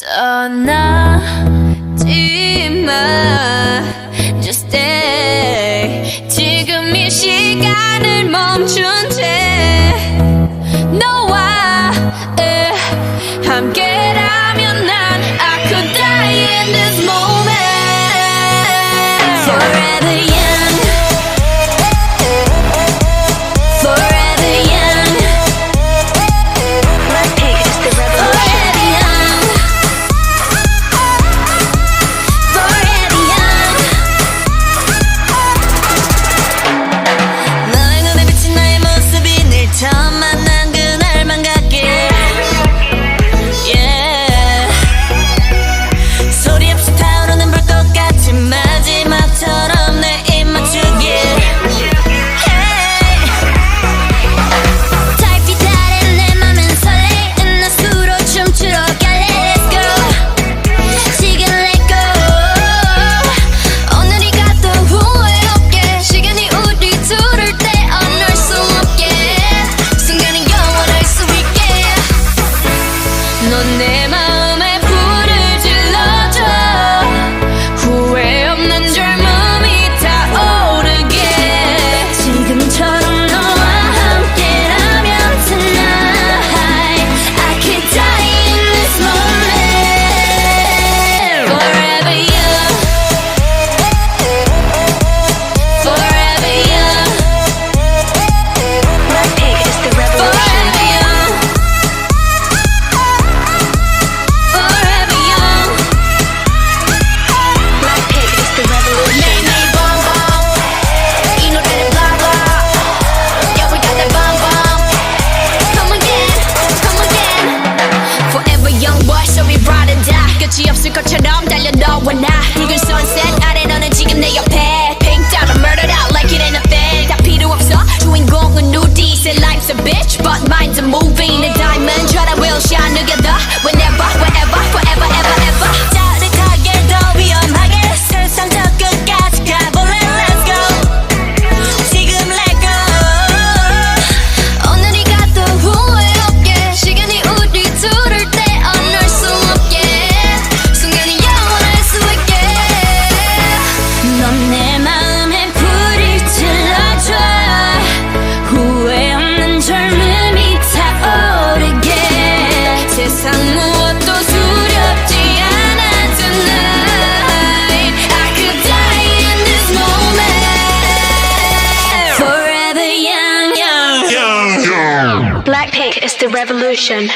떠나지 마 Just stay 지금 이 시간을 멈춘 채 너와 함께라면 난 I could die in this moment Forever young Forever young Blackpink is the revolution 넌 내 마음에 불을 질러줘 후회 없는 젊음이 타오르게 지금처럼 너와 함께라면 tonight I can die in this moment Forever young Forever young Blackpink is the revolution 끝이 없을 것처럼 달려 너와 나 붉은 sunset 아래 너는 지금 내 옆에 Pink down murdered out like it ain't a thing 다 필요 없어 주인공은 누디 Say life's a bitch but mine's a movie 내 diamond try to will shine together Whenever, wherever, forever, ever, ever 짜릿하게 더 위험하게 세상 저 끝까지 가볼래 Let's go 지금 let go 오늘이 가도 후회 없게 시간이 우리 둘을 떼어놓을 수 없게 넌 내 마음에 불을 질러줘 후회 없는 젊음이 타오르게 세상 무엇도 두렵지 않아 tonight I could die in this moment Forever young Blackpink is the revolution